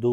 2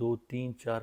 2 3 4